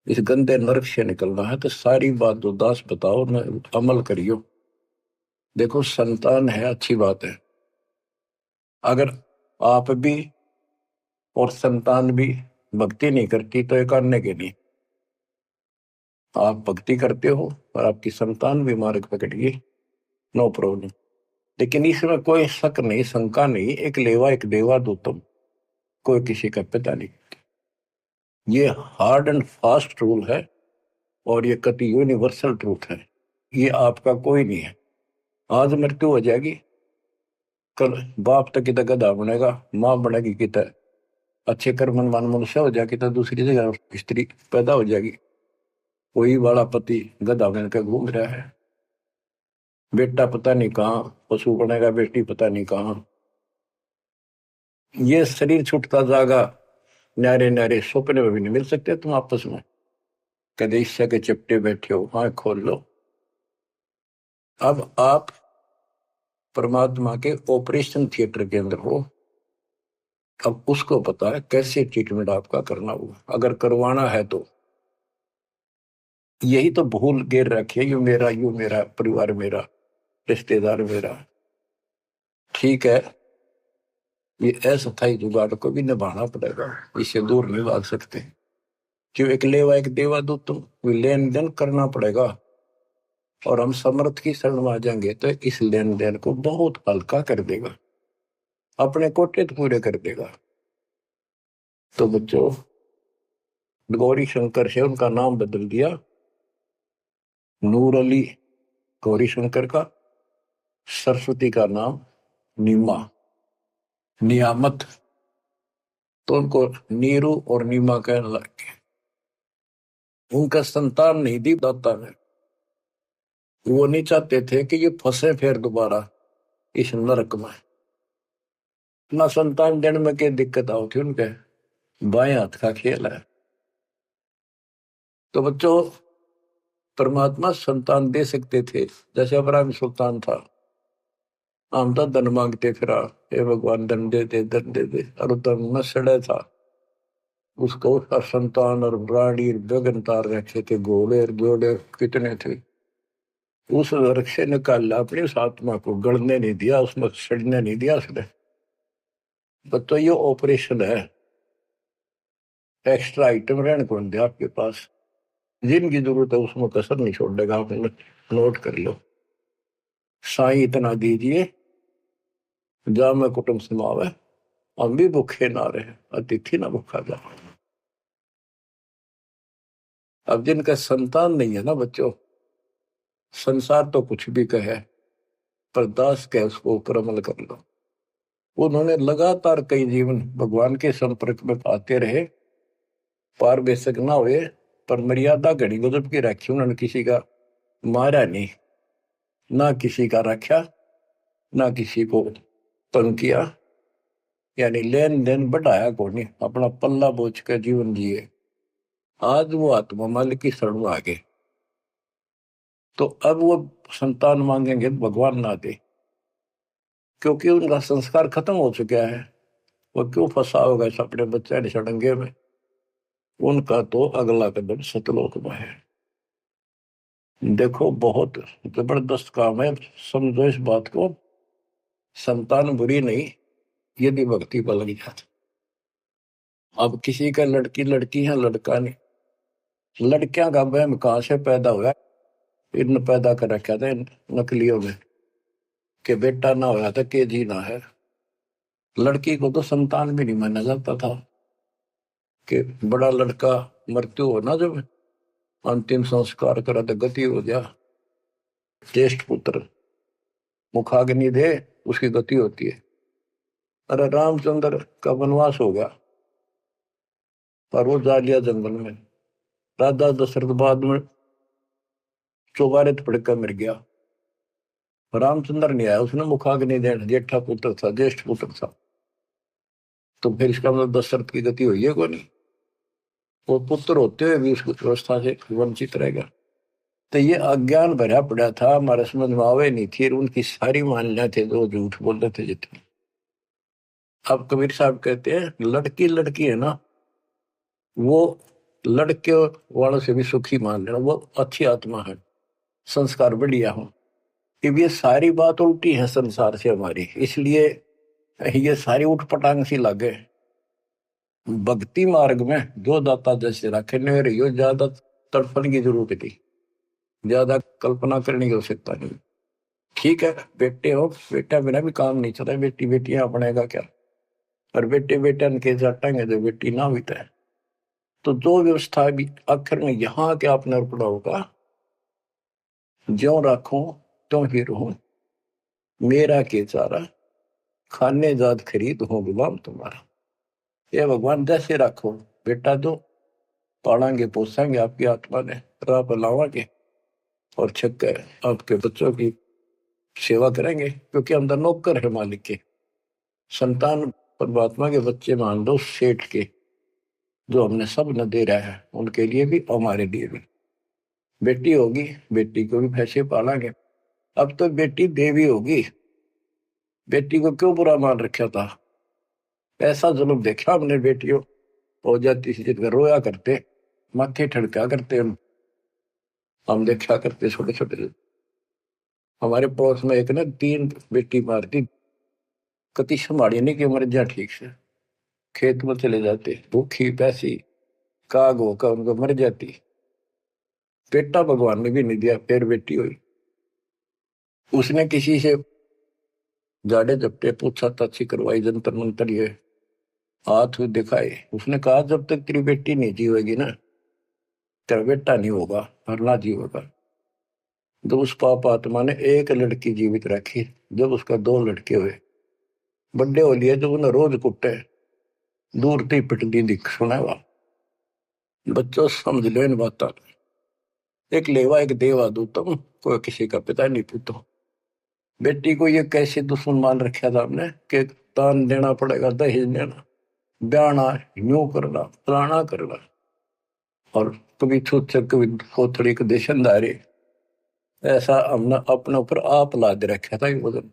इस गंदे नरक से निकलना है, तो सारी बात उदास बताओ न, अमल करियो। देखो संतान है अच्छी बात है, अगर आप भी और संतान भी भक्ति नहीं करती तो एक अन्य के नहीं, आप भक्ति करते हो और आपकी संतान भी मार्ग पकड़ गई, नो प्रॉब्लम। लेकिन इसमें कोई शक नहीं, शंका नहीं, एक लेवा एक देवा दो तुम, कोई किसी का पिता नहीं। ये हार्ड एंड फास्ट रूल है, और ये कति यूनिवर्सल ट्रूथ है। ये आपका कोई नहीं है। आज मृत्यु हो जाएगी, कल बाप तक कितना गधा बनेगा, माँ बनेगी कितना अच्छे कर्मवान मनुष्य हो जाएगी, तो दूसरी जगह स्त्री पैदा हो जाएगी, वही वाला पति गधा बन के घूम रहा है, बेटा पता नहीं कहाँ पशु बनेगा, बेटी पता नहीं कहाँ। ये शरीर छूटता जाएगा, न्यारे न्यारे सपने में भी नहीं मिल सकते तुम आपस में, कदे ईर्ष्या के चिपटे बैठे हो, हाँ खोल लो। अब आप परमात्मा के ऑपरेशन थिएटर के अंदर हो, अब उसको पता है कैसे ट्रीटमेंट आपका करना होगा, अगर करवाना है तो। यही तो भूल गिर रखी है, यू मेरा परिवार मेरा, रिश्तेदार मेरा। ठीक है, ये अस्थायी जुगाड़ को भी निभाना पड़ेगा, इससे दूर नहीं भाग सकते। क्यों, एक लेवा एक देवा दो तुम, लेन देन करना पड़ेगा। और हम समर्थ की शरण में आ जाएंगे तो इस लेन देन को बहुत हल्का कर देगा, अपने कोटे तो पूरे कर देगा। तो बच्चों, गौरी शंकर से उनका नाम बदल दिया, नूर अली गौरी शंकर का, सरस्वती का नाम नीमा, नियामत, तो उनको नीरू और नीमा कहने लगे। उनका संतान नहीं दी दाता ने, वो नहीं चाहते थे कि ये फंसे फिर दोबारा इस नरक में। ना संतान देने में क्या दिक्कत आओ थी उनके, बाएं हाथ का खेल है। तो बच्चों, परमात्मा संतान दे सकते थे, जैसे अब्राहम सुल्तान था, हम तो धन मांगते फिरा, हे भगवान धन दे दे धन दे दे, और धन में सड़े था, उसको उसका संतान और प्राणी गगन तार रखे थे, घोड़े घोड़े कितने थे, उस नरक से निकाला अपनी उस आत्मा को, गड़ने नहीं दिया, उसमें सड़ने नहीं दिया उसने। तो ये ऑपरेशन है, एक्स्ट्रा आइटम रहने को नहीं दिया आपके पास, जिनकी जरूरत है उसमें कसर नहीं छोड़ देगा आपने। नोट कर लो। साईं इतना दीजिए, जा मैं कुटुंब समावे, हम भी भूखे ना रहे, अतिथि ना भूखा जा। अब जिनका संतान नहीं है ना बच्चों, संसार तो कुछ भी कहे, पर दास के उसको ऊपर अमल कर लो। उन्होंने लगातार कई जीवन भगवान के संपर्क में आते रहे, पार बेशक ना हुए, पर मर्यादा घड़ी गजब की रखी उन्होंने। किसी का मारा नहीं, ना किसी का रखा, ना किसी को तंग किया, यानी लेन देन बढ़ाया को नहीं, अपना पल्ला बोझ कर जीवन जिए। आज वो आत्मा मालिक की शरण में आ गए, तो अब वो संतान मांगेंगे तो भगवान ना दे, क्योंकि उनका संस्कार खत्म हो चुका है। वो क्यों फंसा होगा इस अपने बच्चे ने सड़ंगे में? उनका तो अगला कदम सतलोक में है। देखो बहुत जबरदस्त काम है, समझो इस बात को। संतान बुरी नहीं, यदि भक्ति पर लग जाती। अब किसी का लड़की लड़की है, लड़का नहीं। लड़कियां का वहम कहां से पैदा हुआ? इन पैदा कर रखा था नकलियों में, कि बेटा ना होया था के जी ना है। लड़की को तो संतान भी नहीं माना जाता था, कि बड़ा लड़का मृत्यु हो ना, जब अंतिम संस्कार करा तो गति हो गया, ज्येष्ठ पुत्र मुखाग्नि दे, उसकी गति होती है। अरे रामचंद्र का वनवास हो गया, पर वो जा लिया जंगल में। राजा दशरथ बाद में चौबारे पड़कर मर गया। रामचंद्र नहीं आया, उसने मुखाग्नि देना, जेठा पुत्र था, ज्येष्ठ पुत्र था। तो फिर इसका मतलब दशरथ की गति हुई है को नहीं? वो पुत्र होते हुए भी उसकी व्यवस्था से वंचित रहेगा। तो ये अज्ञान भरा पड़ा था, हमारे समझ में आवे नहीं थी, उनकी सारी मान्यता थे जो झूठ बोलते थे जितने। अब कबीर साहब कहते हैं लड़की लड़की है ना, वो लड़के वालों से भी सुखी मान लेना, वो अच्छी आत्मा है, संस्कार बढ़िया हो। अब ये सारी बात उल्टी है संसार से हमारी, इसलिए ये सारी उठपटांग सी लगे। भक्ति मार्ग में जो दाता जैसे रखे न रही, ज्यादा तड़पण की जरूरत थी, ज्यादा कल्पना करने की आवश्यकता नहीं। ठीक है, बेटे हो, बेटा बिना भी काम नहीं चला, बेटी बेटियां अपनेगा क्या? और बेटे बेटा के जाटेंगे जो बेटी ना भी है। तो जो व्यवस्था भी आखिर में यहाँ के आपने अर्पणा होगा, ज्यो राखूं त्यों ही रहूं, मेरा के चारा, खाने जात खरीद हो गुलाम तुम्हारा। ये भगवान जैसे रखो, बेटा जो पालेंगे पोसेंगे आपकी आत्मा ने, राह पर लावांगे, और छक आपके बच्चों की सेवा करेंगे, क्योंकि हम तो नौकर है मालिक के। संतान परमात्मा के बच्चे मान लो, सेठ के, जो हमने सब न दे रहा है, उनके लिए भी हमारे लिए भी। बेटी होगी, बेटी को भी पैसे पालेंगे। अब तो बेटी देवी होगी, बेटी को क्यों बुरा मान रखा था? ऐसा जुल्म देखा हमने, बेटियों हो जाती थी जिनका रोया करते, माथे ठड़का करते, हम देखा करते छोटे छोटे। हमारे पड़ोस में एक ने 3 बेटी मार दी, कति संभाली नहीं कि मर जा ठीक से, खेत में चले जाते भूखी पैसी, काग होकर उनको मर जाती। बेटा भगवान ने भी नहीं दिया, फिर बेटी हुई। उसने किसी से जाड़े झपटे पूछा ताछी करवाई, जंतर मंतर ये हाथ दिखाए। उसने कहा जब तक तेरी बेटी नहीं जीवेगी ना, तेरा बेटा नहीं होगा, और ना जीवेगा। जब उस पाप आत्मा ने एक लड़की जीवित रखी, जब उसका 2 लड़के हुए, बड्डे हो लिए, जब उन्हें रोज कुटे, दूर थी पिटती दिख सुना। बच्चों समझ लो इन बात। एक लेवा एक देवा दूतम, कोई किसी का पिता नहीं पूतो। बेटी को ये कैसे दुश्मन मान रखा था हमने, कि दान देना पड़ेगा, दहेज देना, ब्याना, यूं करना, फलाना करना, और कभी छूत कभी कोथड़ी के देशनदारी। ऐसा हमने अपने ऊपर आप लाद रखा था। वजन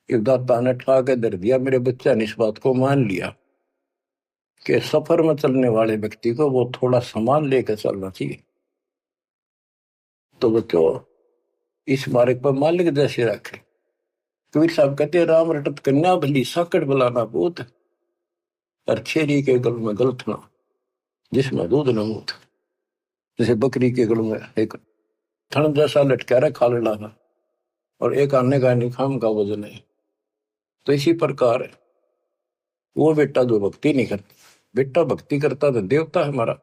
दाता ने ठा के दर दिया, मेरे बच्चा ने इस बात को मान लिया कि सफर में चलने वाले व्यक्ति को वो थोड़ा सामान लेकर चलना चाहिए। तो बच्चों इस मार्ग पर मालिक जैसे रखे। कबीर साहब कहते हैं राम रटत कन्या भली, साकट बलाना पूत, और छेरी के गल में गलथना, जिसमें दूध न मूत। जैसे बकरी के गल में एक थन जैसा लटका रहा खालड़ा का, और एक आने का निखाम का वजन है। तो इसी प्रकार वो बेटा जो भक्ति नहीं करता, बेटा भक्ति करता तो देवता है हमारा,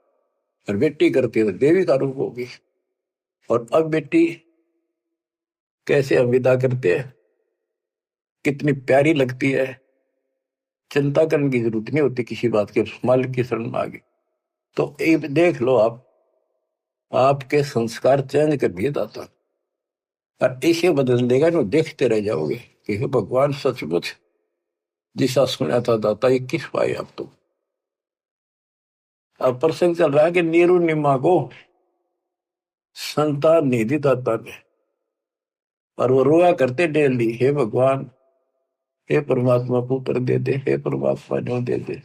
और बेटी करती है तो देवी का रूप होगी। और अब बेटी कैसे हम विदा करते हैं, कितनी प्यारी लगती है, चिंता करने की जरूरत नहीं होती किसी बात के, मालिक की शरण में आ गई तो एक देख लो आप, आपके संस्कार चेंज कर दिए दाता, और इसे बदल देगा ना, देखते रह जाओगे कि हे भगवान सचमुच जिसा सुना था दाता ये किस पाए आप। तो अब प्रसंग चल रहा है कि नीरू निमा को संतान नहीं दी दाता ने, और वो रोया करते डेली, हे भगवान, हे परमात्मा पुत्र दे दे, हे परमात्मा जो दे दे।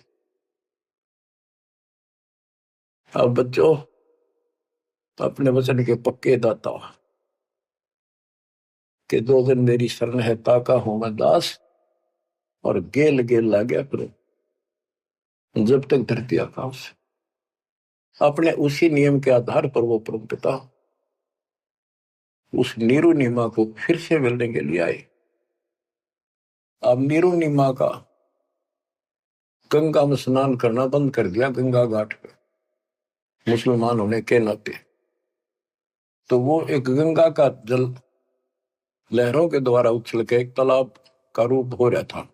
अब बच्चों अपने वचन के पक्के दाता के, दो दिन मेरी शरण है ताका हूं मैं दास, और गेल गेल ला गया करो जब तक धरती आकाश। अपने उसी नियम के आधार पर वो परम पिता उस नीरू नीमा को फिर से मिलने के लिए आए। अब नीरू नीमा का गंगा में स्नान करना बंद कर दिया, गंगा घाट पे मुसलमान होने के नाते। तो वो एक गंगा का जल लहरों के द्वारा उछल के एक तालाब का रूप हो रहा था,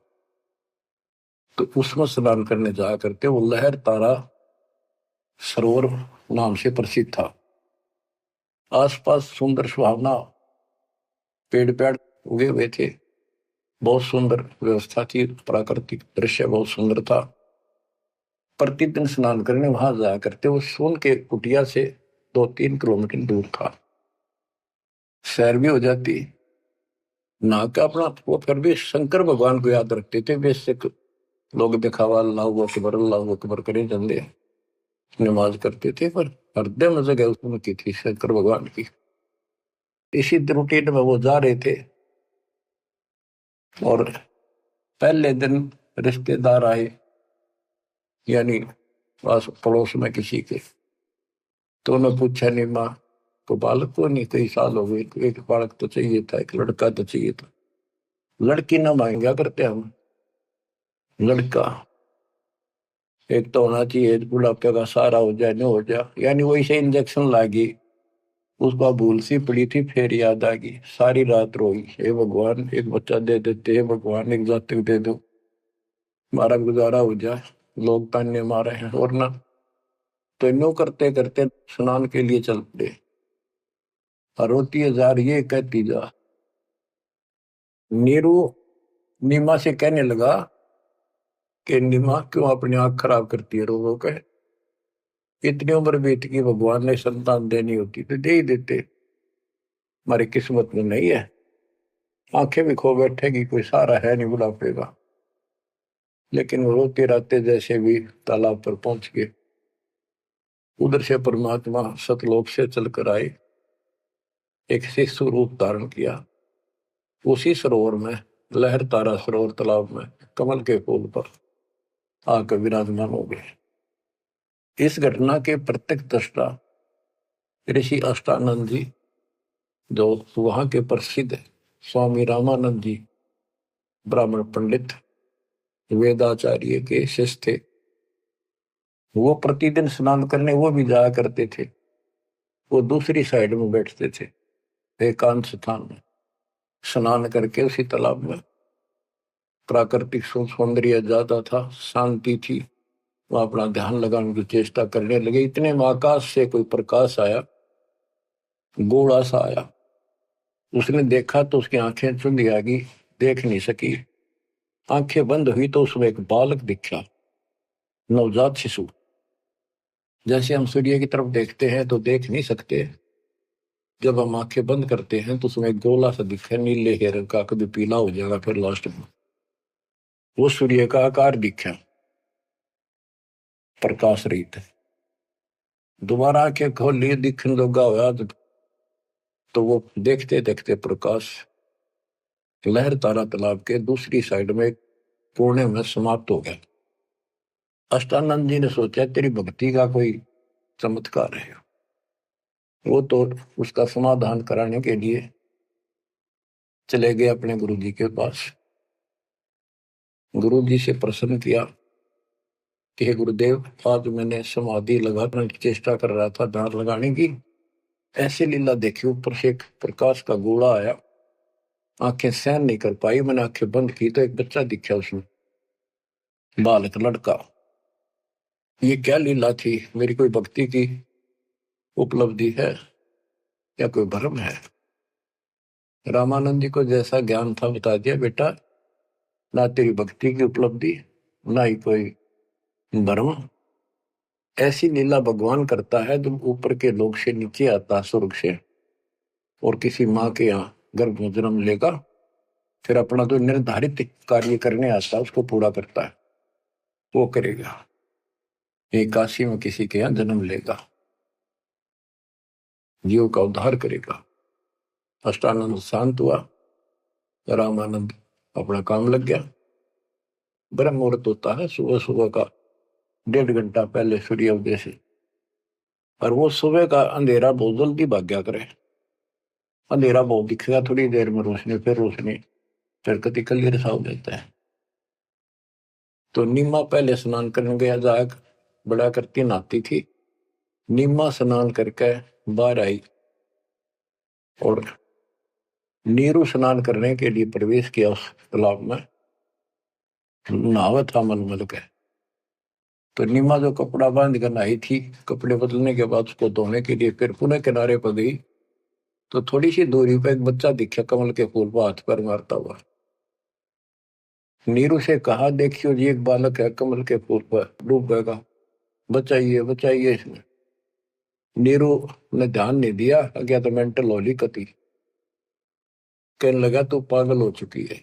तो उसमें स्नान करने जाया करते। वो लहर तारा सरोवर नाम से प्रसिद्ध था। आसपास सुंदर सुहावना पेड़ पेड़ उगे हुए थे, बहुत सुंदर व्यवस्था थी, प्राकृतिक दृश्य बहुत सुंदर था। प्रतिदिन स्नान करने वहां जाया करते। वो सोन के कुटिया से 2-3 किलोमीटर दूर था, सैर भी हो जाती ना का अपना। वो फिर भी शंकर भगवान को याद रखते थे। बेसिक लोग दिखावा अल्लाह अकबर करे जंदे नमाज करते थे, पर हृदय में जगह उसमें की थी शंकर भगवान की। इसी रूटीन में वो जा रहे थे, और पहले दिन रिश्तेदार आए, यानी पास पड़ोस में किसी के। तो उन्होंने पूछा, नहीं माँ को बालक को नहीं, कई साल हो गए, एक बालक तो चाहिए था, एक लड़का तो चाहिए था। लड़की ना मांगा करते हम, लड़का एक तो होना चाहिए, बुढ़ापे का सहारा हो जाए, नहीं हो जाए। यानी वही से इंजेक्शन लागी, उसका भूल सी पड़ी थी, फिर याद आ गई, सारी रात रोई, हे भगवान एक बच्चा दे देते, हे भगवान एक जातक दे दो, हमारा गुजारा हो जाए, लोग ताने मारे हैं। और ना तो नो करते करते स्नान के लिए चल पड़े। रोती है जा रही है, कहती जा। नीरू नीमा से कहने लगा कि नीमा क्यों अपनी आंख खराब करती है, रोगों के इतनी उम्र बीत गई, भगवान ने संतान देनी होती तो दे ही देते, हमारी किस्मत में नहीं है, आंखें भी खो बैठेगी, कोई सहारा है नहीं बुढ़ापे का। लेकिन वो रोते रहते जैसे भी तालाब पर पहुंच गए। उधर से परमात्मा सतलोक से चलकर आए, एक शिशु रूप धारण किया। उसी सरोवर में, लहर तारा सरोवर तालाब में कमल के फूल पर आकर विराजमान हो गए। इस घटना के प्रत्यक्ष दृष्टा ऋषि अष्टानंद जी, जो वहां के प्रसिद्ध स्वामी रामानंद जी ब्राह्मण पंडित वेदाचार्य के शिष्य थे, वो प्रतिदिन स्नान करने वो भी जाया करते थे। वो दूसरी साइड में बैठते थे, एकांत स्थान में स्नान करके। उसी तालाब में प्राकृतिक सौंदर्य ज्यादा था, शांति थी, वो अपना ध्यान लगाने की चेष्टा करने लगे। इतने में आकाश से कोई प्रकाश आया, गोला सा आया। उसने देखा तो उसकी आंखें चुंधी आ गई, देख नहीं सकी। आंखें बंद हुई तो उसमें एक बालक दिखा, नवजात शिशु। जैसे हम सूर्य की तरफ देखते हैं तो देख नहीं सकते, जब हम आंखें बंद करते हैं तो उसमें एक गोला सा दिखा, नीले रंग का, कभी पीला हो जाएगा फिर लास्ट में। वो सूर्य का आकार दिखा, प्रकाश रहित। दोबारा आंखें खोल लिए, दिखने लगा हुआ तो वो देखते देखते प्रकाश लहर तारा तालाब के दूसरी साइड में कोने में समाप्त हो गया। अष्टानंद जी ने सोचा तेरी भक्ति का कोई चमत्कार है। वो तो उसका समाधान कराने के लिए चले गए अपने गुरु जी के पास। गुरु जी से प्रश्न किया कि हे गुरुदेव, आज मैंने समाधि लगाने की चेष्टा कर रहा था, ध्यान लगाने की, ऐसी लीला देखी, ऊपर से एक प्रकाश का गोला आया, आंखें सहन नहीं कर पाई, मैंने आंखें बंद की तो एक बच्चा दिखा उसमें, बालक लड़का। ये क्या लीला थी? मेरी कोई भक्ति की उपलब्धि है या कोई भ्रम है? रामानंद जी को जैसा ज्ञान था बता दिया, बेटा ना तेरी भक्ति की उपलब्धि, ना ही कोई भ्रम। ऐसी लीला भगवान करता है जब ऊपर के लोक से नीचे आता, स्वर्ग से, और किसी माँ के यहाँ गर्भ में जन्म लेगा, फिर अपना जो निर्धारित कार्य करने आता है उसको पूरा करता है, वो करेगा। एक काशी में किसी के यहाँ जन्म लेगा, जीव का उद्धार करेगा। अष्टानंद शांत हुआ, रामानंद अपना काम लग गया। ब्रह्म मुहूर्त होता है सुबह सुबह का, 1.5 घंटा पहले सूर्योदय से, और वो सुबह का अंधेरा बहुत जल्दी भाग गया करे। अंधेरा बहुत दिखेगा, थोड़ी देर में रोशनी, फिर रोशनी, फिर कति क्लियर सा हो जाता है। तो नीमा पहले स्नान करने गया, जाग बड़ा करती नहाती थी, नीमा स्नान करके बाहर आई और नीरू स्नान करने के लिए प्रवेश किया उस तालाब में, नहावा था मलमल के। तो नीमा जो कपड़ा बांध कर नहाई थी, कपड़े बदलने के बाद उसको धोने के लिए फिर पुनः किनारे पर गई, तो थोड़ी सी दूरी पर एक बच्चा दिखा कमल के फूल पर हाथ पर मारता हुआ। नीरू से कहा, देखियो जी एक बालक है कमल के फूल पर डूब गएगा, बचाइए बचाइए इसमें। नीरू ने ध्यान नहीं दिया, अज्ञा तो मेंटल होली कती, कहने लगा तू पागल हो चुकी है,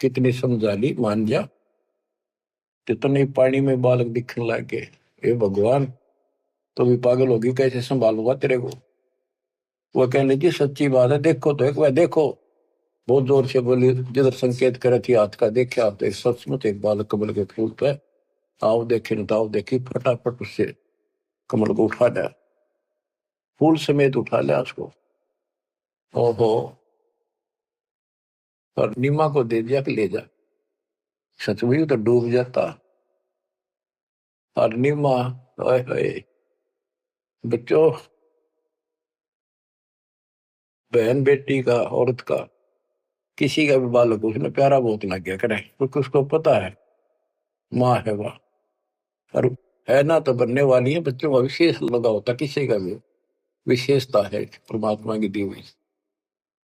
कितनी समझा ली, मान जा। कितने पानी में बालक दिखने लग गए, हे भगवान, तो भी पागल होगी, कैसे संभालूंगा तेरे को? वो कहने लगी, सच्ची बात है, देखो तो एक बार देखो। बहुत जोर से बोली, जिधर संकेत करे थी हाथ का, देखा तो एक सचमुच एक बालक कमल के फूल पे, आओ देखे न ताओ देखी, फटाफट उससे कमल को उठा लिया, फूल समेत उठा लिया उसको। ओहो, और नीमा को दे दिया कि ले जा। सच में तो डूब जाता। और नीमा, ओए होए, बच्चों, बहन बेटी का, औरत का, किसी का भी बालक उसने प्यारा बहुत लग गया करे, क्योंकि उसको पता है माँ है वह, और है ना तो बनने वाली है। बच्चों का विशेष लगा होता, किसी का भी विशेषता है परमात्मा की दी हुई।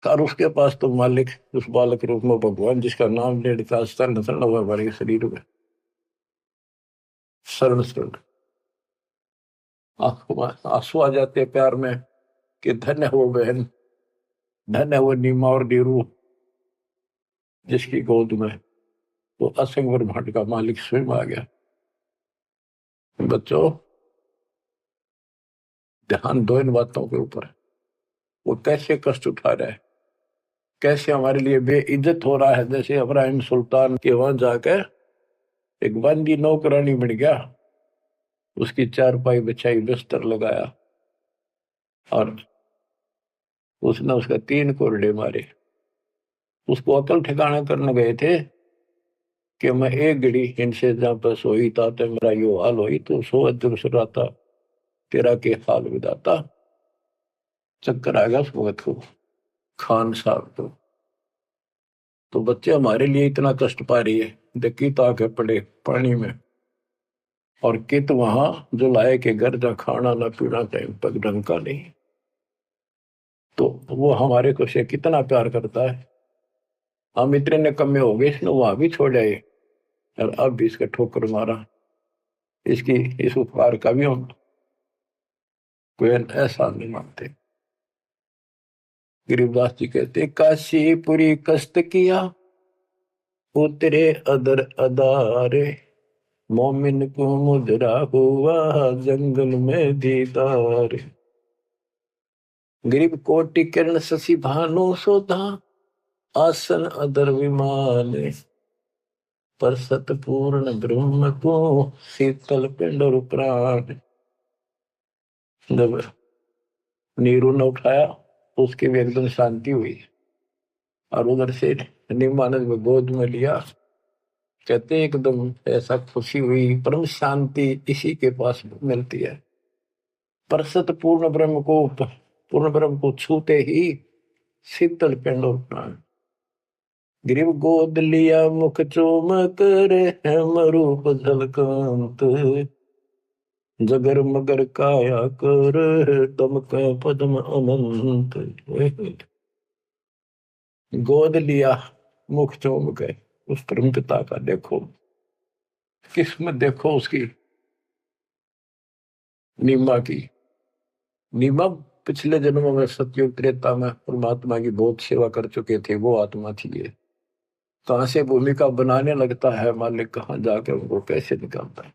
और उसके पास तो मालिक उस बालक रूप में भगवान, जिसका नाम ले लिखा शरण शरण हुआ हमारे शरीर में, शरण शरण। आंसू आ जाते हैं प्यार में कि धन्य है वो बहन, धन्य है वो नीमा और नीरू, जिसकी गोद में वो असंग ब्रह्मांड का मालिक स्वयं आ गया। बच्चों, ध्यान दो इन बातों के ऊपर। वो कैसे कष्ट उठा रहा है, कैसे हमारे लिए बेइज्जत हो रहा है। जैसे इब्राहिम सुल्तान के वहां जाकर एक बंदी नौकरानी बन गया, उसकी चारपाई बिछाई, बिस्तर लगाया, और उसने उसका 3 कोरडे मारे। उसको अकल ठिकाना करने गए थे कि मैं एक घड़ी इनसे जहां पर सोई था तो मेरा यो हाल होई, तो सो अदर सुराता तेरा के हाल विदाता। चक्कर आ गया उस वक्त को, खान साहब को। तो बच्चे हमारे लिए इतना कष्ट पा रही है, देखी ताके पड़े पानी में, और कित वहां जो लाए के घर जा खाना ना पीना टाइम पर ढंग का नहीं। तो वो हमारे को से कितना प्यार करता है। हम इतने निकम्मे हो गए, इसने वहां भी छोड़ आए और अब भी इसका ठोकर मारा। इसकी इस उपकार का भी हम कोई ऐसा नहीं मानते। गरीबदास जी कहते, काशीपुरी कष्ट किया उतरे अदर अदारे, मोमिन को मुद्रा हुआ जंगल में दीदार। गरीब कोटि किरण शशि भानु सोधा, आसन अदर विमान, पर सतपूर्ण ब्रह्म को शीतल पिंड और प्राण। जब नीरू ने उठाया, उसकी भी एकदम शांति हुई। और उधर से निमानंद में गोद में लिया, कहते एकदम ऐसा खुशी हुई, परम शांति इसी के पास मिलती है। परसत पूर्ण ब्रह्म को छूते ही शीतल पिंड उठना। ग्रीव गोद लिया मुख चूम कर, हेम रूप झलकांत, जगर मगर काया कर, दमक पद्म अनंत। गोद लिया मुख चूम के उस परम पिता का देखो, किस्मत देखो उसकी, नीमा की। नीमा पिछले जन्मों में सतयुग त्रेता में परमात्मा की बहुत सेवा कर चुके थे, वो आत्मा थी ये। कहां से भूमिका बनाने लगता है मालिक, कहाँ जाकर उनको कैसे निकालता है।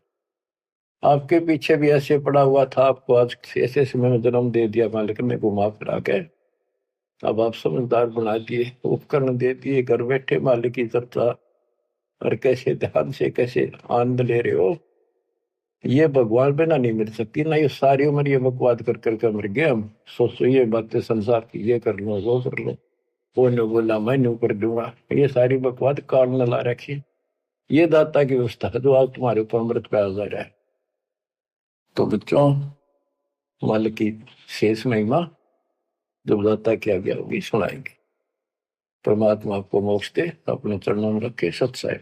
आपके पीछे भी ऐसे पड़ा हुआ था, आपको आज ऐसे समय में जन्म दे दिया मालिक ने घुमा फिरा के। अब आप समझदार बना दिए, उपकरण दे दिए, घर बैठे मालिक की चर्चा, और कैसे ध्यान से कैसे आनंद ले रहे हो। ये भगवान बिना नहीं मिल सकती ना। ये सारी उम्र ये बकवाद कर करके मर गए हम। सोचो ये बातें संसार की, ये कर लो वो कर लो, वो ने बोला मैं न्यू कर दूंगा, ये सारी बकवाद कान न ला रखी। ये दाता की व्यवस्था है जो आज तुम्हारे ऊपर अमृत पे आ जा रहा है। तो बच्चों, मालिक की शेष महिमा जब दाता की आज्ञा होगी सुनाएंगे। परमात्मा आपको मोक्ष दे, अपने चरणों में रखे। सत्साई।